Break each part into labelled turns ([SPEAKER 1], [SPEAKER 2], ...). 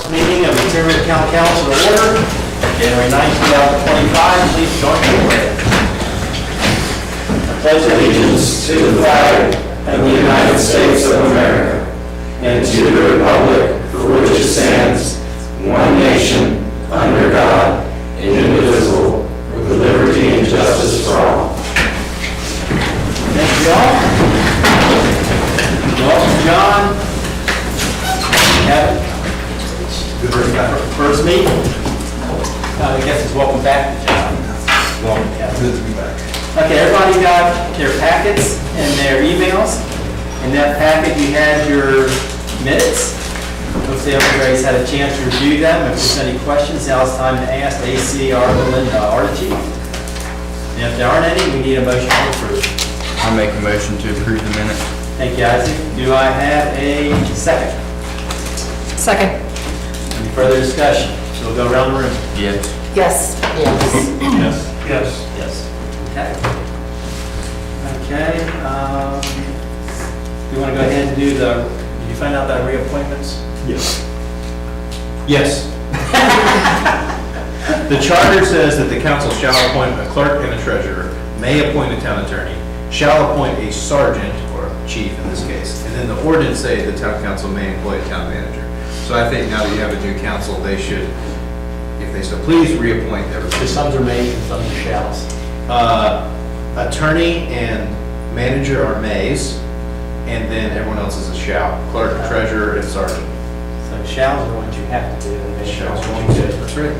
[SPEAKER 1] First meeting of the Timberville County Council to order, January 9, 2025. Please join me in prayer. I pledge allegiance to the flag of the United States of America and to the republic for which it stands, one nation, under God, indivisible, with liberty and justice for all. Thank you all. Welcome, John. Kevin. First meeting. I guess it's welcome back to John. Welcome, Kevin. Good to be back. Okay, everybody got their packets and their emails. In that packet, you had your minutes. Hopefully, everybody's had a chance to review them. If there's any questions, now it's time to ask AC, Belinda, or the chief. And if there aren't any, we need a motion to approve.
[SPEAKER 2] I'll make a motion to approve the minutes.
[SPEAKER 1] Thank you, Isaac. Do I have a second?
[SPEAKER 3] Second.
[SPEAKER 1] Any further discussion? So we'll go around the room.
[SPEAKER 2] Yes.
[SPEAKER 3] Yes. Yes.
[SPEAKER 1] Yes. Yes. Yes. Okay. Okay. You want to go ahead and do the, did you find out that reappointments?
[SPEAKER 4] Yes. Yes. The charter says that the council shall appoint a clerk and a treasurer, may appoint a town attorney, shall appoint a sergeant, or chief in this case, and then the ordinance say the town council may employ a town manager. So I think now that you have a new council, they should, if they so please, reappoint everybody.
[SPEAKER 1] So some are mays and some are shalls.
[SPEAKER 4] Attorney and manager are mays, and then everyone else is a shall. Clerk, treasurer, and sergeant.
[SPEAKER 1] So shalls are the ones you have to do. And maybe
[SPEAKER 4] Shall's
[SPEAKER 1] are
[SPEAKER 4] going
[SPEAKER 1] ones
[SPEAKER 4] to,
[SPEAKER 1] you do.
[SPEAKER 4] that's right.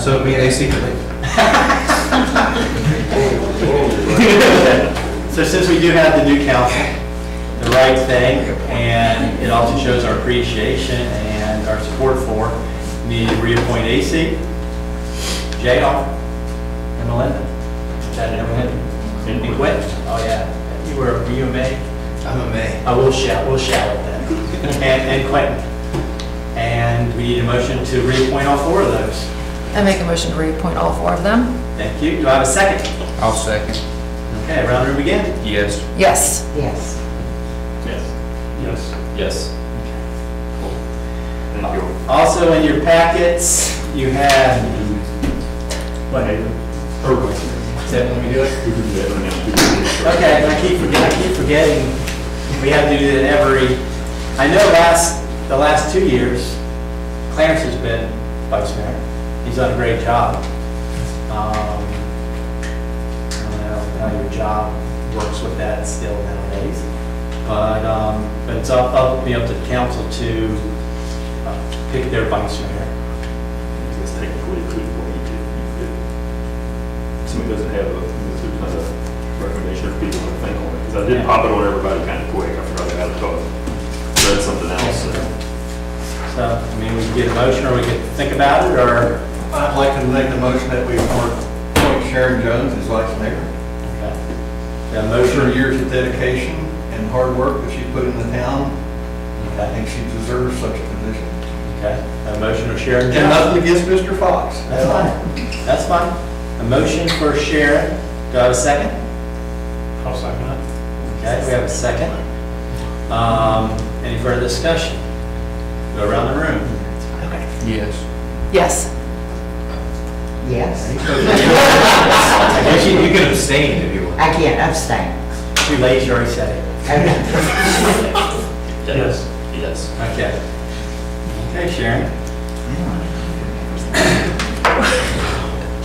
[SPEAKER 4] So me and AC can leave.
[SPEAKER 1] So since we do have the new council, the right thing, and it also shows our appreciation and our support for, we need to reappoint AC, JR, and Melinda. Is that everyone? And Quentin? Oh, yeah. Were you a May?
[SPEAKER 4] I'm a may.
[SPEAKER 1] We'll shout it then. And Quentin. And we need a motion to reappoint all four of those.
[SPEAKER 3] I make a motion to reappoint all four of them.
[SPEAKER 1] Thank you. Do I have a second?
[SPEAKER 2] I'll second.
[SPEAKER 1] Okay, round the room again.
[SPEAKER 2] Yes.
[SPEAKER 3] Yes. Yes.
[SPEAKER 4] Yes. Yes. Yes. Thank you.
[SPEAKER 1] Also in your packets, you have, what, is that when we do it? Okay, I keep forgetting, we have to do that every, I know the last 2 years, Clarence has been vice mayor. He's done a great job. I don't know how your job works with that still nowadays, but it's up to the council to pick their vice mayor.
[SPEAKER 5] It's technically what he did. Somebody doesn't have there's not a recommendation for people to think on it. Because I did pop it on everybody kind of quick. I forgot I had to read something else.
[SPEAKER 1] So, I mean, we can get a motion, or we can think about it, or,
[SPEAKER 6] I'd like to make the motion that we appoint Sharon Jones as vice mayor.
[SPEAKER 1] okay. Got a
[SPEAKER 6] For
[SPEAKER 1] motion?
[SPEAKER 6] her years of dedication and hard work that she put in the town, I
[SPEAKER 1] Okay,
[SPEAKER 6] think she deserves such a position.
[SPEAKER 1] okay. A motion of Sharon
[SPEAKER 6] And
[SPEAKER 1] Jones?
[SPEAKER 6] nothing against Mr. Fox.
[SPEAKER 1] That's fine. That's fine. A motion for Sharon. Do I have a second?
[SPEAKER 5] I'll second that.
[SPEAKER 1] Okay, we have a second. Any further discussion? Go around the room.
[SPEAKER 2] Yes.
[SPEAKER 3] Yes.
[SPEAKER 7] Yes,
[SPEAKER 1] I guess you
[SPEAKER 4] can abstain if you want.
[SPEAKER 7] I can't abstain.
[SPEAKER 1] too late, you already said it.
[SPEAKER 5] Yes. Yes.
[SPEAKER 1] Okay. Okay, Sharon.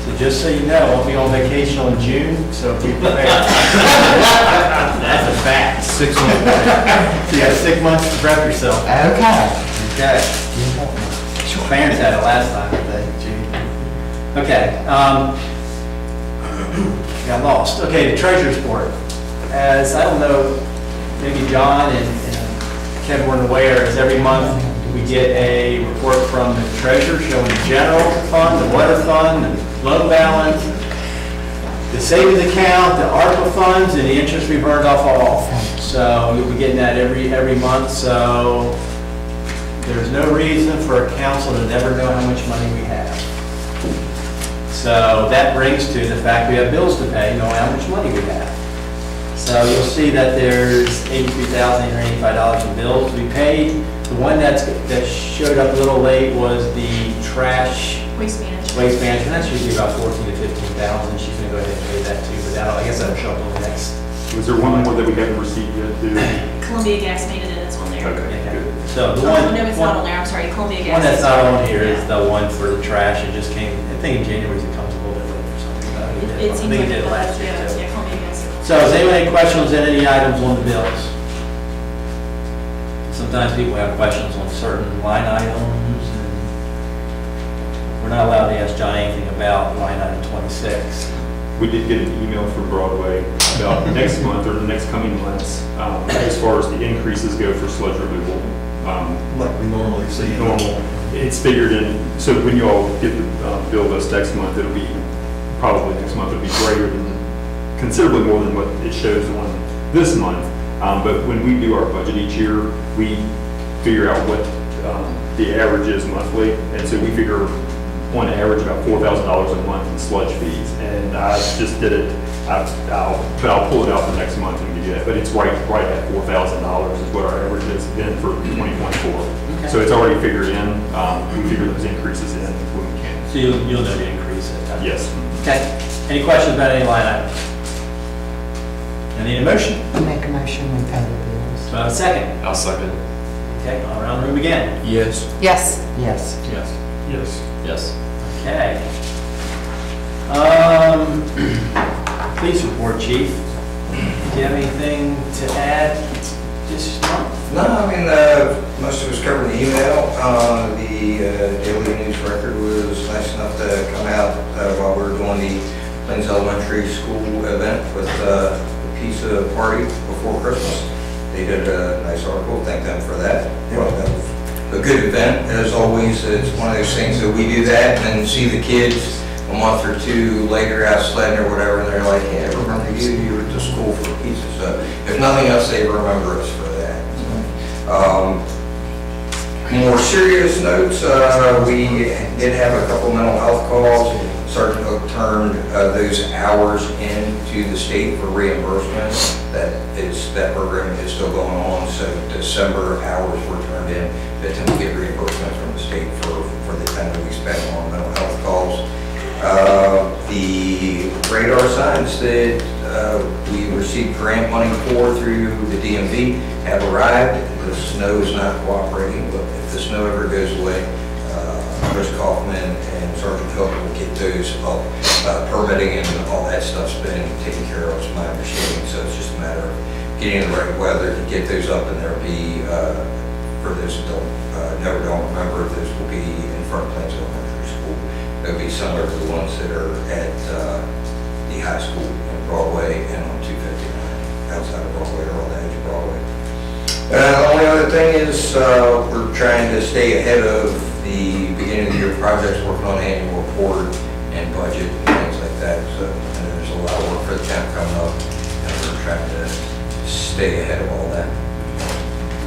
[SPEAKER 1] So just so you know, I'll be on vacation in June, so be prepared. That's a fact.
[SPEAKER 4] 6 months.
[SPEAKER 1] So you got 6 months to prep yourself.
[SPEAKER 7] Okay.
[SPEAKER 1] Okay. Clarence had it last time, I think, June. Okay. Got lost. Okay, the treasurer's report. As, I don't know, maybe John and Kevin weren't aware, is every month we get a report from the treasurer showing the general fund, the water fund, the loan balance, the savings account, the ARPA funds, and the interest we've earned off all. So we'll be getting that every month, so there's no reason for a council to never know how much money we have. So that brings to the fact we have bills to pay, knowing how much money we have. So you'll see that there's $83,885 in bills to be paid. The one that showed up a little late was the trash
[SPEAKER 8] Waste management.
[SPEAKER 1] waste management. That's usually about 14 to 15,000. She's gonna go ahead and pay that too, but that'll, I guess that'll show up on the next.
[SPEAKER 5] Was there one more that we haven't received yet, too?
[SPEAKER 8] Columbia Gas made it in as one there.
[SPEAKER 5] Okay, good.
[SPEAKER 1] So the
[SPEAKER 8] Oh,
[SPEAKER 1] one.
[SPEAKER 8] no, it's not on there, I'm sorry, Columbia Gas.
[SPEAKER 1] One that's
[SPEAKER 8] is-
[SPEAKER 1] not on here is
[SPEAKER 8] Yeah.
[SPEAKER 1] the one for the trash. It just came, I think in January it comes a little bit late or something. but
[SPEAKER 8] It
[SPEAKER 1] I
[SPEAKER 8] seems
[SPEAKER 1] think
[SPEAKER 8] like
[SPEAKER 1] it
[SPEAKER 8] it
[SPEAKER 1] did last
[SPEAKER 8] does,
[SPEAKER 1] year
[SPEAKER 8] yeah,
[SPEAKER 1] too.
[SPEAKER 8] yeah, Columbia Gas.
[SPEAKER 1] So is anyone any questions on any items on the bills? Sometimes people have questions on certain line items, and we're not allowed to ask John anything about line item 26.
[SPEAKER 5] We did get an email from Broadway about next month or the next coming months, as far as the increases go for sludge removal.
[SPEAKER 6] Like we normally see.
[SPEAKER 5] Normal, it's figured in, so when you all get the bill list next month, it'll be, probably next month, it'll be greater than, considerably more than what it shows on this month. But when we do our budget each year, we figure out what the average is monthly. And so we figure on average about $4,000 a month in sludge fees. And I just did it, I'll pull it out for next month and give you that. But it's right at $4,000 is what our average has been for 2024. So it's already figured in. We figure those increases in when we can.
[SPEAKER 1] So you'll know the increase at that.
[SPEAKER 5] Yes.
[SPEAKER 1] Okay. Any questions about any line items? I need a motion.
[SPEAKER 7] I make a motion we pay the bills.
[SPEAKER 1] Do I have a second?
[SPEAKER 9] I'll second.
[SPEAKER 1] Okay, all around the room again.
[SPEAKER 2] Yes.
[SPEAKER 3] Yes.
[SPEAKER 7] Yes.
[SPEAKER 9] Yes.
[SPEAKER 5] Yes.
[SPEAKER 9] Yes.
[SPEAKER 1] Okay. Police report, chief. Do you have anything to add this month?
[SPEAKER 10] No, I mean, most of it was covered in the email. The Daily News Record was nice enough to come out while we were doing the Plains Elementary School event with the pizza party before Christmas. They did a nice article, thank them for that. Well, that was a good event, as always. It's one of those things that we do that and then see the kids a month or two later out sledding or whatever, and they're like, yeah, I remember you were at the school for pizza. So if nothing else, they remember us for that. More serious notes, we did have a couple mental health calls. Sergeant Hook turned those hours into the state for reimbursement. That program is still going on, so December hours were turned in to attempt to get reimbursement from the state for the time that we spent on mental health calls. The radar signs that we received grant money for through the DMV have arrived. The snow is not cooperating, but if the snow ever goes away, Chris Kaufman and Sergeant Hook will get those up. Permitting and all that stuff's been taken care of, is my understanding, so it's just a matter of getting the right weather to get those up, and there'll be, for those who don't remember, those will be in front of Plains Elementary School. They'll be similar to the ones that are at the high school in Broadway and on 259, outside of Broadway or on the edge of Broadway. The only other thing is we're trying to stay ahead of the beginning of the year projects, working on annual report and budget and things like that. So and there's a lot of work for the town coming up, and we're trying to stay ahead of all that.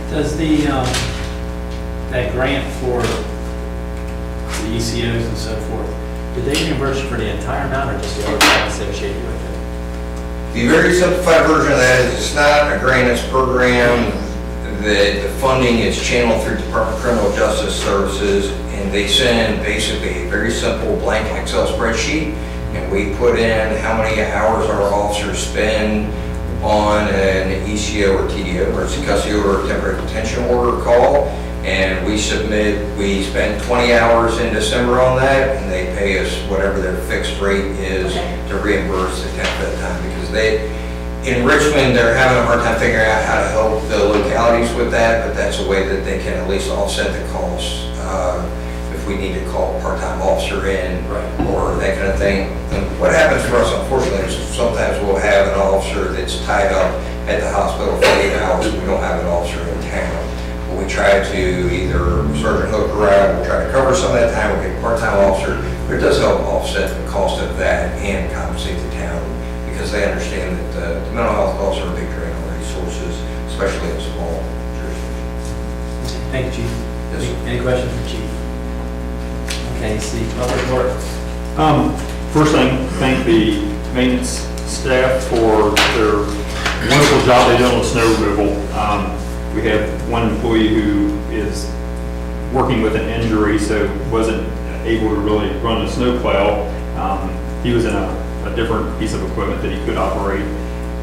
[SPEAKER 1] Does that grant for the ECOs and so forth, did they reimburse for the entire amount or just the overtime associated with it?
[SPEAKER 10] The very simplified version of that is it's not a grant, it's a program. The funding is channeled through Department of Criminal Justice Services, and they send basically a very simple blank Excel spreadsheet, and we put in how many hours our officers spend on an ECO or TDO, emergency custody order or temporary detention order call, and we spend 20 hours in December on that, and they pay us whatever their fixed rate is to reimburse the temp at that time, because in Richmond, they're having a hard time figuring out how to help the localities with that, but that's a way that they can at least offset the costs if we need to call a part-time officer in or that kind of thing. And what happens for us, unfortunately, is sometimes we'll have an officer that's tied up at the hospital for 8 hours and we don't have an officer in town. But we try to either Sergeant Hook around, we'll try to cover some of that time, we'll get a part-time officer, but it does help offset the cost of that and compensate the town, because they understand that the mental health costs are a big drain on resources, especially in small jurisdictions.
[SPEAKER 1] Thank you, Chief.
[SPEAKER 10] Yes, sir.
[SPEAKER 1] Any questions for Chief? Okay, see, public work.
[SPEAKER 5] First thing, thank the maintenance staff for their wonderful job they did on the snow removal. We have one employee who is working with an injury, so wasn't able to really run a snow plow. He was in a different piece of equipment that he could operate.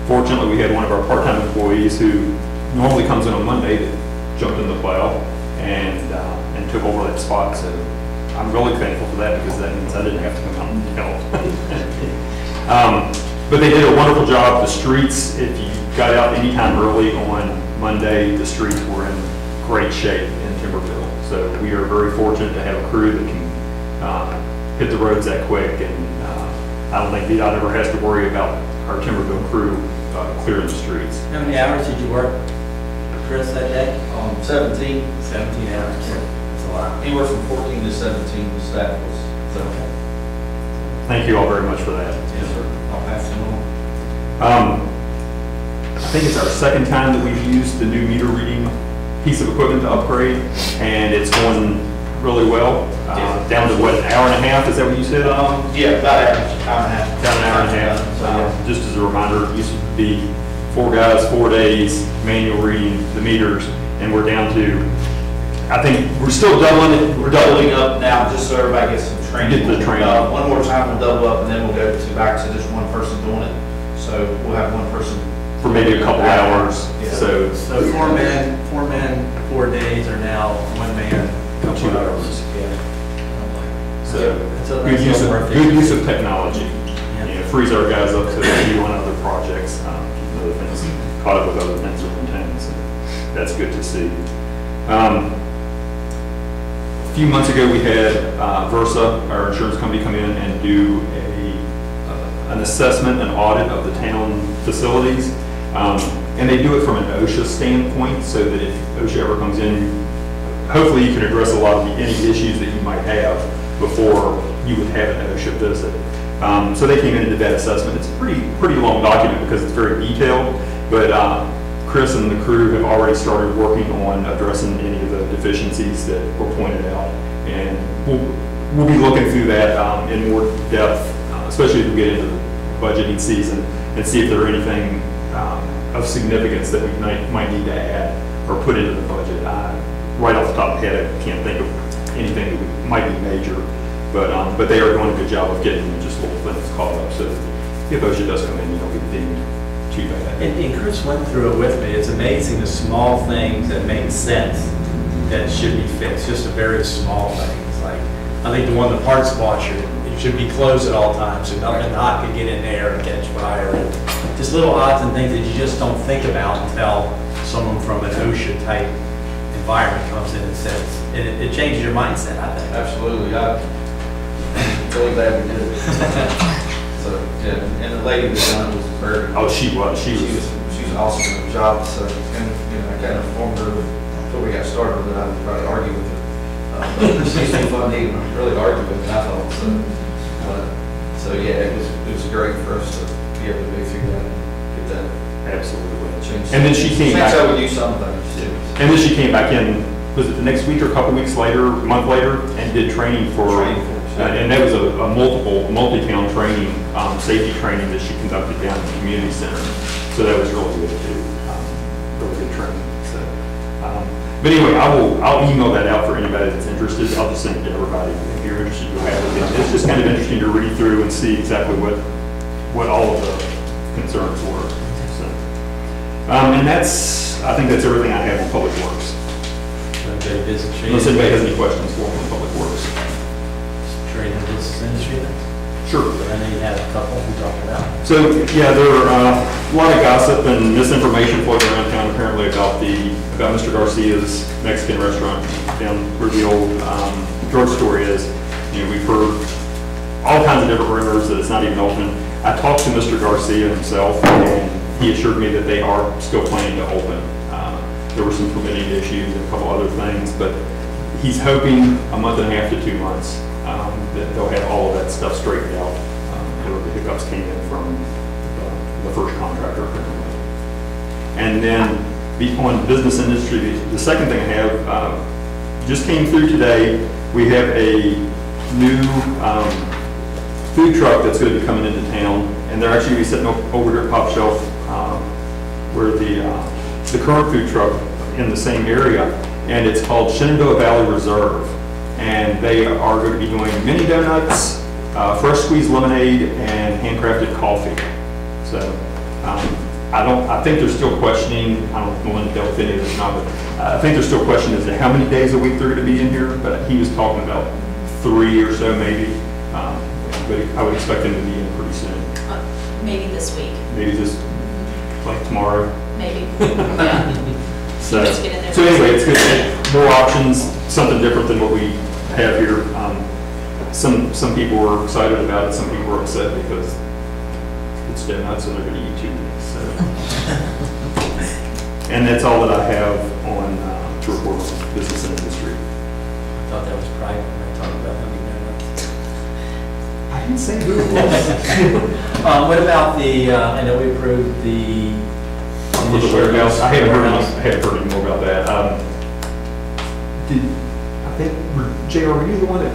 [SPEAKER 5] Fortunately, we had one of our part-time employees who normally comes in on Monday that jumped in the plow and took over that spot. So I'm really thankful for that because that means I didn't have to come out and help. But they did a wonderful job. The streets, if you got out anytime early on Monday, the streets were in great shape in Timberville. So we are very fortunate to have a crew that can hit the roads that quick. And I don't think VDOT ever has to worry about our Timberville crew clearing the streets.
[SPEAKER 1] How many hours did you work, Chris, that day?
[SPEAKER 9] 17,
[SPEAKER 1] 17 hours. That's a lot.
[SPEAKER 9] anywhere from 14 to 17 the staff was, so.
[SPEAKER 5] Thank you all very much for that.
[SPEAKER 9] Yes, sir. I'll pass them on.
[SPEAKER 5] I think it's our second time that we've used the new meter reading piece of equipment to upgrade, and it's going really well. Down to what, an hour and a half, is that what you said?
[SPEAKER 9] Yeah, about an hour and a half.
[SPEAKER 5] Down an hour and a half.
[SPEAKER 9] So, yeah.
[SPEAKER 5] Just as a reminder, it used to be 4 guys, 4 days, manual reading the meters, and we're down to, I think, we're still doubling it.
[SPEAKER 9] We're doubling up now, just so everybody gets some training.
[SPEAKER 5] Get the training.
[SPEAKER 9] One more time, we'll double up, and then we'll go back to just one person doing it. So we'll have one person.
[SPEAKER 5] For maybe a couple hours,
[SPEAKER 9] Yeah.
[SPEAKER 5] so.
[SPEAKER 1] So 4 men, 4 days are now 1 man, couple
[SPEAKER 5] 2
[SPEAKER 1] hours.
[SPEAKER 5] hours.
[SPEAKER 1] Yeah.
[SPEAKER 5] So,
[SPEAKER 1] So
[SPEAKER 5] good
[SPEAKER 1] that's
[SPEAKER 5] use
[SPEAKER 1] worth
[SPEAKER 5] of,
[SPEAKER 1] it.
[SPEAKER 5] good use of technology.
[SPEAKER 1] Yeah.
[SPEAKER 5] You know, frees our guys up to do on other projects, keep other things, caught up with other things over time, so that's good to see. A few months ago, we had Versa, our insurance company, come in and do an assessment, an audit of the town facilities. And they do it from an OSHA standpoint, so that if OSHA ever comes in, hopefully you can address a lot of any issues that you might have before you would have an OSHA visit. So they came in and did that assessment. It's a pretty long document because it's very detailed, but Chris and the crew have already started working on addressing any of the deficiencies that were pointed out. And we'll be looking through that in more depth, especially as we get into the budgeting season, and see if there are anything of significance that we might need to add or put into the budget. Right off the top of the head, I can't think of anything that might be major, but they are doing a good job of getting just little things caught up, so if OSHA does come in, you don't get deemed too bad.
[SPEAKER 1] And Chris went through it with me. It's amazing the small things that make sense that should be fixed, just the very small things. Like, I think the one, the parts washer, it should be closed at all times, so nothing hot can get in there and catch fire. And just little odds and things that you just don't think about until someone from an OSHA type environment comes in and says, and it changes your mindset, I think.
[SPEAKER 9] Absolutely, I'm really glad we did it. So, yeah, and the lady that done it was very.
[SPEAKER 5] Oh, she was.
[SPEAKER 9] She was awesome at the job, so, and, I kind of informed her before we got started that I would probably argue with her. But she seemed fun to even really argue with, I thought, so yeah, it was great for us to be able to go through that, and get that
[SPEAKER 5] Absolutely.
[SPEAKER 9] changed.
[SPEAKER 5] And then she came
[SPEAKER 9] Thanks,
[SPEAKER 5] back.
[SPEAKER 9] I would do some things too.
[SPEAKER 5] And then she came back in, was it the next week or a couple weeks later, a month later, and did training for,
[SPEAKER 9] Training for us, yeah.
[SPEAKER 5] and that was a multi-town training, safety training that she conducted down at the community center. So that was really good too, really good training, so. But anyway, I'll email that out for anybody that's interested. I'll just send it to everybody if you're interested, you'll have it. It's just kind of interesting to read through and see exactly what all of the concerns were, so. And I think that's everything I have in Public Works.
[SPEAKER 1] Okay, business trade.
[SPEAKER 5] Unless anybody has any questions for me on Public Works.
[SPEAKER 1] Trade and business industry then?
[SPEAKER 5] Sure.
[SPEAKER 1] I know you had a couple we talked about.
[SPEAKER 5] So, yeah, there are a lot of gossip and misinformation floating around town apparently about Mr. Garcia's Mexican restaurant down where the old drugstore is. You know, we've heard all kinds of different rumors that it's not even open. I talked to Mr. Garcia himself, and he assured me that they are still planning to open. There were some permitting issues and a couple other things, but he's hoping a month and a half to 2 months that they'll have all of that stuff straightened out. The hiccups came in from the first contractor. And then on business industry, the second thing I have just came through today. We have a new food truck that's going to be coming into town, and they're actually going to be sitting over here at Pop Shelf where the current food truck in the same area, and it's called Shenandoah Valley Reserve. And they are going to be doing mini donuts, fresh squeezed lemonade, and handcrafted coffee. So, I think they're still questioning, I don't know when they'll finish this or not, but I think they're still questioning as to how many days a week they're going to be in here, but he was talking about 3 or so maybe. But I would expect them to be in pretty soon.
[SPEAKER 8] Maybe this week,
[SPEAKER 5] Maybe just like tomorrow.
[SPEAKER 8] maybe. Yeah.
[SPEAKER 5] So
[SPEAKER 8] Let's get in there.
[SPEAKER 5] so anyway, it's good to get more options, something different than what we have here. Some people were excited about it, some people were upset because it's donuts and they're going to eat too many. So, and that's all that I have on to report on business and industry.
[SPEAKER 1] I thought that was private when I talked about having donuts.
[SPEAKER 5] I didn't say who it was.
[SPEAKER 1] What about the, I know we approved the.
[SPEAKER 5] For the warehouse, I haven't heard any more about that. I think, JR, were you the one that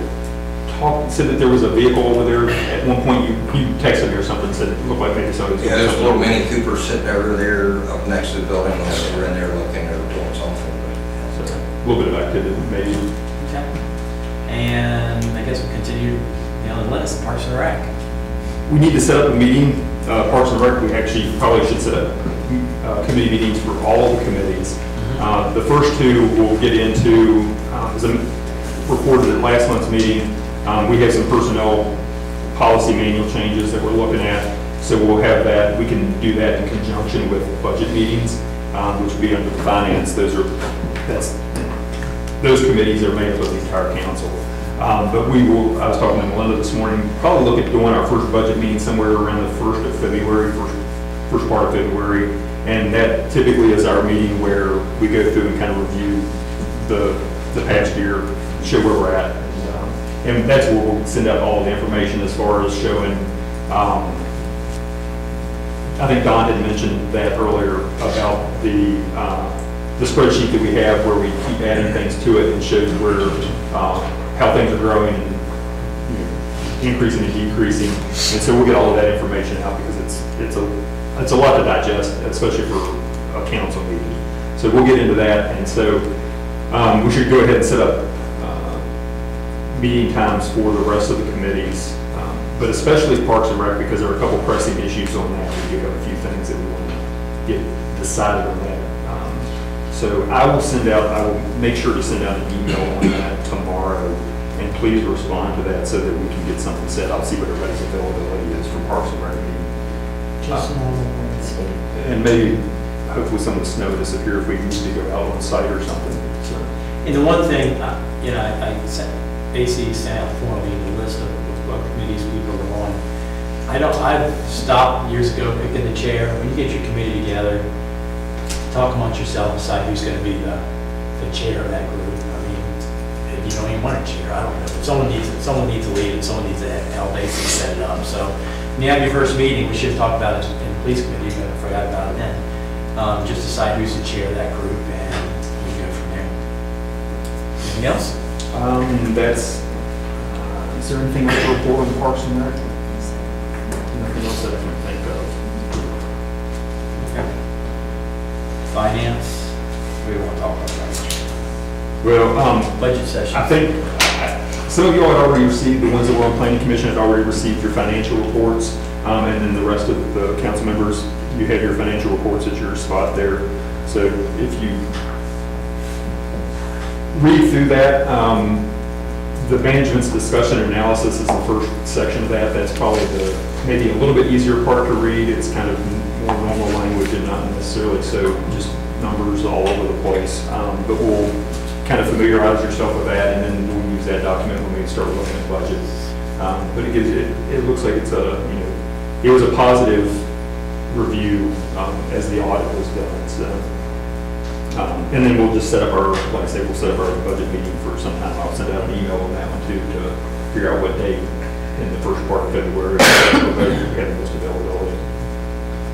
[SPEAKER 5] said that there was a vehicle over there? At one point, you texted me or something, said it looked like maybe somebody.
[SPEAKER 10] Yeah, there's a little Mini Cooper sitting over there up next to the building, unless they were in there looking or doing something.
[SPEAKER 5] So, a little bit of activity, maybe.
[SPEAKER 1] Okay. And I guess we'll continue, the list, Parks and Rec.
[SPEAKER 5] We need to set up a meeting, Parks and Rec, we actually probably should set up committee meetings for all of the committees. The first two we'll get into, as I reported at last month's meeting, we have some personnel policy manual changes that we're looking at. So we'll have that, we can do that in conjunction with budget meetings, which will be under finance. Those committees are made up of the entire council. But we will, I was talking to Melinda this morning, probably look at doing our first budget meeting somewhere around the 1st of February, first part of February. And that typically is our meeting where we go through and kind of review the past year, show where we're at. And that's where we'll send out all the information as far as showing, I think Don had mentioned that earlier about the spreadsheet that we have where we keep adding things to it and shows where, how things are growing and increasing and decreasing. And so we'll get all of that information out because it's a lot to digest, especially for a council meeting. So we'll get into that. And so we should go ahead and set up meeting times for the rest of the committees, but especially Parks and Rec because there are a couple pressing issues on that. We do have a few things that we want to get decided on that. So I will make sure to send out an email on that tomorrow, and please respond to that so that we can get something set. I'll see what everybody's availability is for Parks and Rec meeting.
[SPEAKER 7] Just another Wednesday.
[SPEAKER 5] And maybe, hopefully some of the snow disappear if we need to go out on site or something. So.
[SPEAKER 1] And the one thing, I basically sent out for me the list of what committees people are on. I've stopped years ago picking the chair. When you get your committee together, talk amongst yourself, decide who's going to be the chair of that group. I mean, if you don't even want a chair, I don't know. If someone needs to lead it, someone needs to help basically set it up. So when you have your first meeting, we should have talked about it in the police committee, but I forgot about it then. Just decide who's the chair of that group and we go from there. Anything else?
[SPEAKER 5] Is there anything else to report on Parks and Rec? Nothing else that I can think of.
[SPEAKER 1] Okay. Finance, we want to talk about that.
[SPEAKER 5] Well,
[SPEAKER 1] Budget session.
[SPEAKER 5] I think some of you all had already received, the ones that were on Planning Commission had already received your financial reports, and then the rest of the council members, you have your financial reports at your spot there. So if you read through that, the management's discussion and analysis is the first section of that. That's probably maybe a little bit easier part to read. It's kind of more normal language and not necessarily so just numbers all over the place. But we'll kind of familiarize yourself with that, and then we'll use that document when we start looking at budgets. But it looks like it was a positive review as the audit was done. So, and then we'll just set up like I say, we'll set up our budget meeting for some time. I'll send out an email on that one too to figure out what date in the first part of February we have the most availability.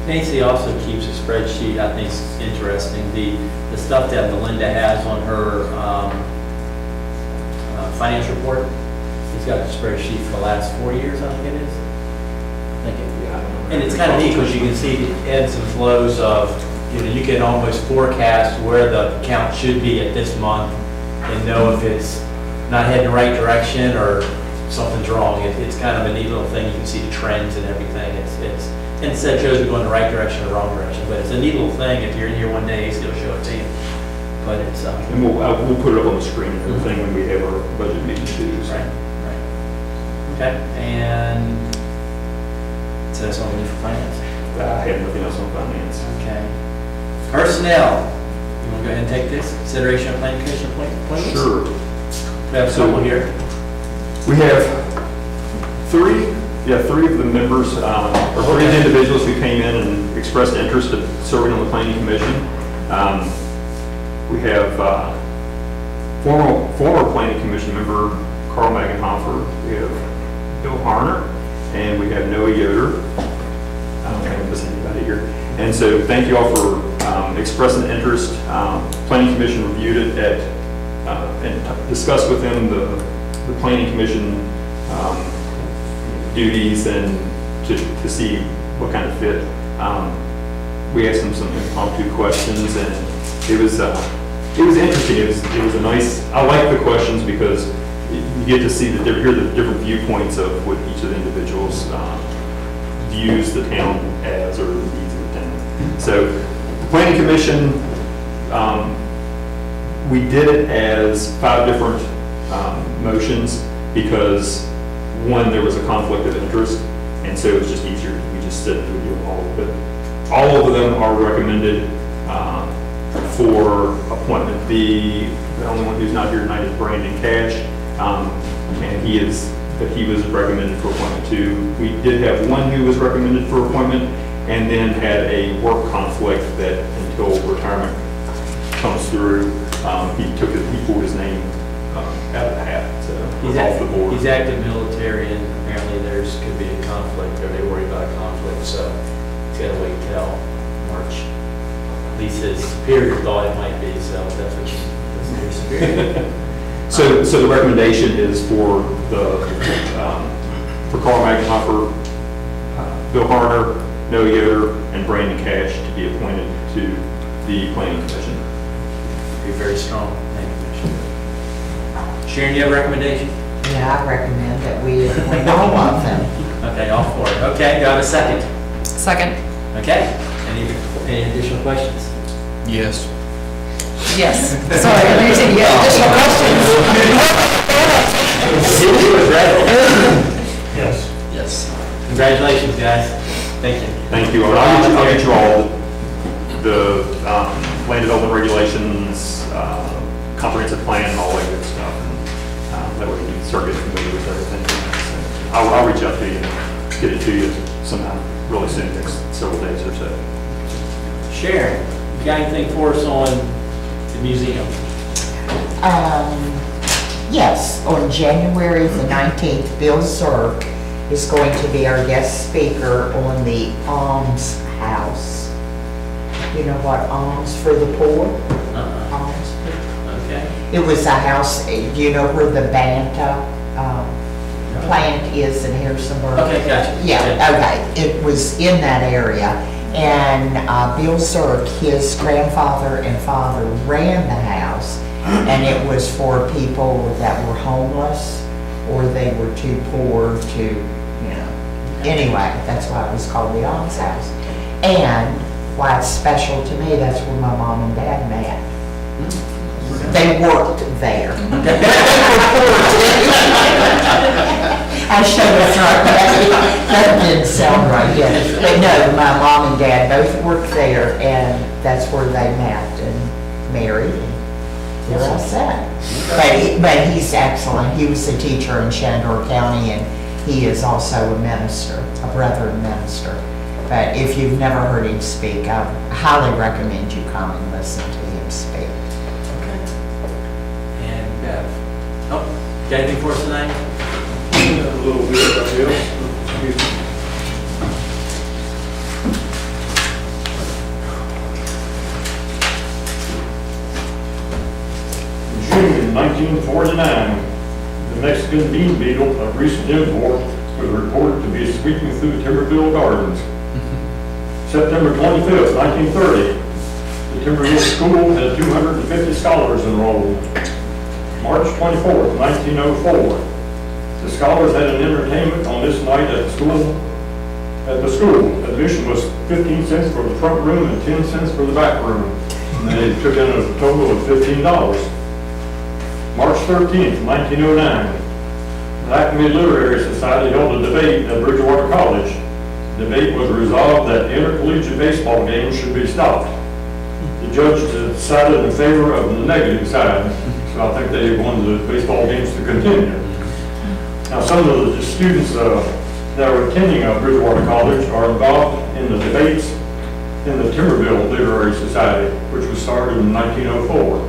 [SPEAKER 1] Nancy also keeps a spreadsheet, I think is interesting. The stuff that Melinda has on her finance report, she's got a spreadsheet for the last 4 years, I think it is.
[SPEAKER 5] Yeah, I don't know.
[SPEAKER 1] And it's kind of neat because you can see the ebbs and flows of you can almost forecast where the count should be at this month and know if it's not heading the right direction or something's wrong. It's kind of a neat little thing. You can see the trends and everything. And it shows we're going the right direction or the wrong direction. But it's a neat little thing. If you're in here one day, it'll show it to you. But it's,
[SPEAKER 5] And we'll put it up on the screen and everything when we have our budget meeting too. So.
[SPEAKER 1] right. Okay, and so that's all we need for finance.
[SPEAKER 5] I have nothing else on finance.
[SPEAKER 1] Okay. Personnel, you want to go ahead and take this? Consideration of planning commission appointments?
[SPEAKER 5] Sure.
[SPEAKER 1] We have someone here.
[SPEAKER 5] We have three of the members, or three of the individuals who came in and expressed interest in serving on the planning commission. We have former planning commission member Carl Magenhofer. We have Bill Harner, and we have Noah Yoder. I don't think I'm missing anybody here. And so thank you all for expressing interest. Planning commission reviewed it and discussed with them the planning commission duties and to see what kind of fit. We asked them some impromptu questions, and it was interesting. It was a nice. I like the questions because you get to see hear the different viewpoints of what each of the individuals views the town as, or the needs of the town. So the planning commission, we did it as 5 different motions because one, there was a conflict of interest, and so it was just easier. We just said we do all of it. All of them are recommended for appointment. The only one who's not here tonight is Brandon Cash, and he was recommended for appointment too. We did have one who was recommended for appointment, and then had a work conflict that until retirement comes through, he pulled his name out of the hat, so
[SPEAKER 1] He's
[SPEAKER 5] off the board.
[SPEAKER 1] He's active military, and apparently could be a conflict, or they worry about a conflict, so he's got to wait till March. At least his superior thought it might be, so that's what listen to your superior.
[SPEAKER 5] So the recommendation is for Carl Magenhofer, Bill Harner, Noah Yoder, and Brandon Cash to be appointed to the planning commission.
[SPEAKER 1] Be very strong. Thank you, Commissioner. Sharon, you have a recommendation?
[SPEAKER 7] Yeah, I recommend that we appoint all of them.
[SPEAKER 1] Okay, all for it. Okay, do I have a second?
[SPEAKER 3] Second.
[SPEAKER 1] Okay, any additional questions?
[SPEAKER 2] Yes.
[SPEAKER 3] Yes. Sorry, I'm using you. Additional questions?
[SPEAKER 1] Yes.
[SPEAKER 2] Yes.
[SPEAKER 1] Congratulations, guys. Thank you.
[SPEAKER 5] Thank you. I'll get you all the land development regulations, comprehensive plan, and all that good stuff. And that way you can start getting familiar with everything. So I'll reach out to you and get it to you sometime really soon, next several days or so.
[SPEAKER 1] Sharon, you got anything for us on the museum?
[SPEAKER 7] Yes, on January the 19th, Bill Zirk is going to be our guest speaker on the Alms House. You know what, Alms for the Poor? Alms for
[SPEAKER 1] Okay.
[SPEAKER 7] It was a house, do you know where the Banta plant is in Harrisonburg?
[SPEAKER 1] Okay, gotcha.
[SPEAKER 7] Yeah, okay. It was in that area. And Bill Zirk, his grandfather and father ran the house. And it was for people that were homeless or they were too poor to, Anyway, that's why it was called the Alms House. And why it's special to me, that's where my mom and dad met. They worked there. I should have thought that didn't sound right, yeah. But no, my mom and dad both worked there, and that's where they met and married. And they're all set. But he's excellent. He was a teacher in Shenandoah County, and he is also a minister, a Brethren minister. But if you've never heard him speak, I highly recommend you come and listen to him speak.
[SPEAKER 1] And Bev. Oh, got anything for us tonight?
[SPEAKER 6] A little bit, I guess. Excuse me. In June 1949, the Mexican bean beetle, a recent import, was reported to be sweeping through Timberville gardens. September 25th, 1930, The Timberville School had 250 scholars enrolled. March 24th, 1904. The scholars had an entertainment on this night at the school. Admission was 15 cents for the front room and 10 cents for the back room. And they took in a total of $15. March 13th, 1909. The Acme Literary Society held a debate at Bridgewater College. The debate was resolved that intercollegiate baseball games should be stopped. The judge decided in favor of the negative side, so I think they wanted the baseball games to continue. Now, some of the students that are attending Bridgewater College are involved in the debates in the Timberville Literary Society, which was started in 1904.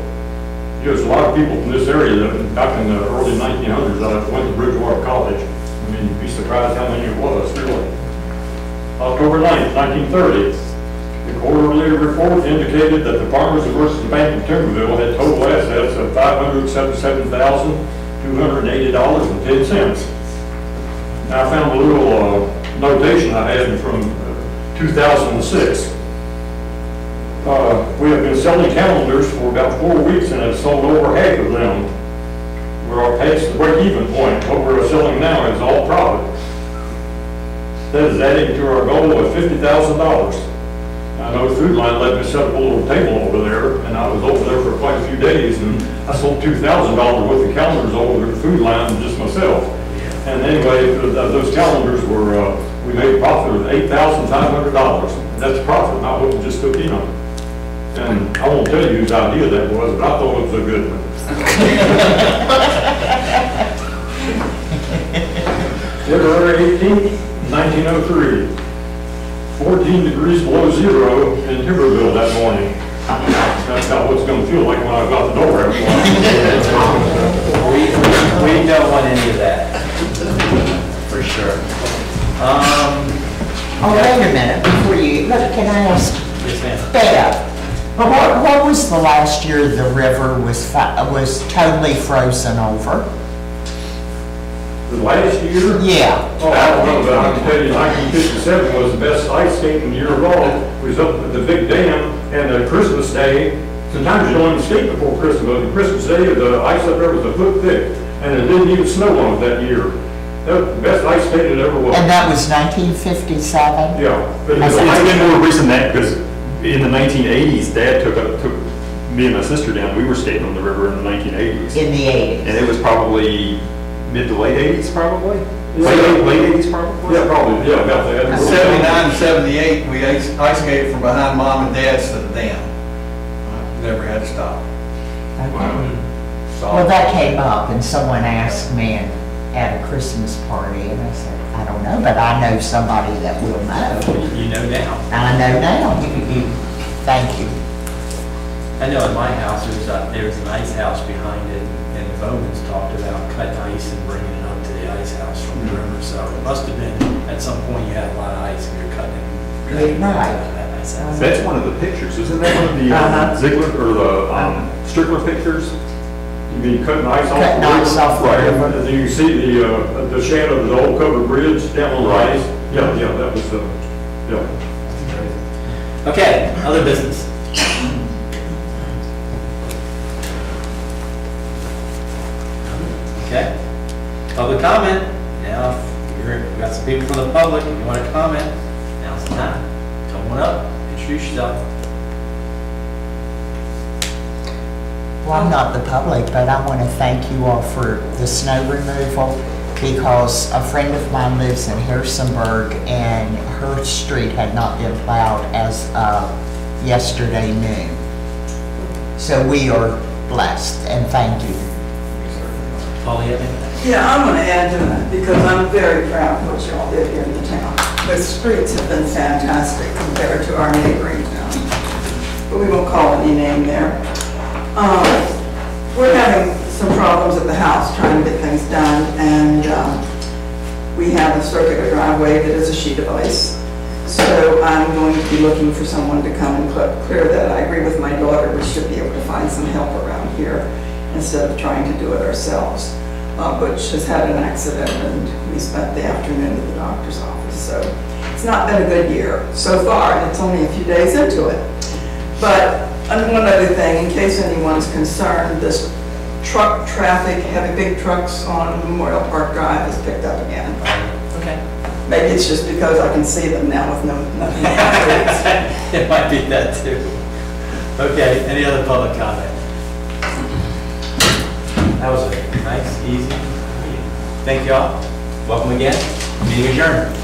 [SPEAKER 6] There's a lot of people from this area that, back in the early 1900s, that went to Bridgewater College. I mean, you'd be surprised how many it was, really. October 9th, 1930, the quarterly report indicated that the Farmers University Bank of Timberville had total assets of $577,280.10. Now, I found a little notation I had from 2006. We have been selling calendars for about 4 weeks and have sold over half of them. We're past the break-even point. What we're selling now is all profit. That is adding to our goal of $50,000. I know Food Line let me set up a little table over there, and I was over there for quite a few days, and I sold $2,000 worth of calendars over at Food Line just myself. And anyway, those calendars were, we made a profit of $8,500. That's profit, not what we just took in on. And I won't tell you whose idea that was, but I thought it was a good one. February 18th, 1903. 14 degrees below zero in Timberville that morning. That's about what it's going to feel like when I got the door every morning.
[SPEAKER 1] We don't want any of that, for sure.
[SPEAKER 7] Oh, wait a minute, before you, look, can I ask,
[SPEAKER 1] Yes, ma'am.
[SPEAKER 7] Bev, what was the last year the river was totally frozen over?
[SPEAKER 6] The last year?
[SPEAKER 7] Yeah.
[SPEAKER 6] Oh, I don't know, but I can tell you 1957 was the best ice skating year of all. We was up at the big dam, and Christmas Day, sometimes you don't even skate before Christmas, but Christmas Day, the ice up there was a foot thick, and it didn't even snow on it that year. That was the best ice skating it ever was.
[SPEAKER 7] And that was 1957?
[SPEAKER 6] Yeah. But
[SPEAKER 5] It's been more recent than that, because in the 1980s, Dad took me and my sister down. We were skating on the river in the 1980s.
[SPEAKER 7] In the 80s?
[SPEAKER 5] And it was probably mid to late 80s, probably?
[SPEAKER 6] Yeah.
[SPEAKER 5] Late 80s, probably?
[SPEAKER 6] Yeah, probably, yeah, about that.
[SPEAKER 9] In 79, 78, we ice skated from behind Mom and Dad's to the dam. Never had to stop.
[SPEAKER 7] Okay. Well, that came up, and someone asked me at a Christmas party, and I said, I don't know, but I know somebody that will know.
[SPEAKER 1] You know now.
[SPEAKER 7] I know now. Thank you.
[SPEAKER 1] I know at my house, there's an ice house behind it, and the Bowmans talked about cutting ice and bringing it up to the ice house from the river, so it must have been, at some point, you had a lot of ice, and you're cutting it. dragging it to
[SPEAKER 7] Right.
[SPEAKER 1] that ice house.
[SPEAKER 5] That's one of the pictures. Isn't that one of the Ziegler, or the Strickler pictures?
[SPEAKER 6] You mean cutting ice off?
[SPEAKER 7] Cutting
[SPEAKER 6] the river?
[SPEAKER 7] ice off the
[SPEAKER 6] Right,
[SPEAKER 7] river.
[SPEAKER 6] and then you see the shadow of the old covered bridge down on the
[SPEAKER 5] Right.
[SPEAKER 6] ice. Yeah, that was, yeah.
[SPEAKER 1] Okay, other business. Okay, public comment. Now, we've got some people from the public, if you want to comment, now's the time. Come on up, introduce yourself.
[SPEAKER 7] Well, I'm not the public, but I want to thank you all for the snow removal, because a friend of mine lives in Harrisonburg, and her street had not been plowed as of yesterday noon. So we are blessed, and thank you.
[SPEAKER 1] Paul, you have anything?
[SPEAKER 11] Yeah, I'm going to add to that because I'm very proud of what y'all did here in the town. The streets have been fantastic compared to our neighboring town, but we won't call any name there. We're having some problems at the house trying to get things done, and we have a circular driveway that is a sheet of ice. So I'm going to be looking for someone to come and clear that. I agree with my daughter, we should be able to find some help around here instead of trying to do it ourselves. Butch has had an accident, and we spent the afternoon at the doctor's office. So it's not been a good year so far, and it's only a few days into it. But And one other thing, in case anyone's concerned, this truck traffic, heavy big trucks on Memorial Park Drive has picked up again.
[SPEAKER 1] Okay.
[SPEAKER 11] Maybe it's just because I can see them now with nothing.
[SPEAKER 1] It might be that too. Okay, any other public comment? That was a nice, easy meeting. Thank you all. Welcome again. Meeting adjourned.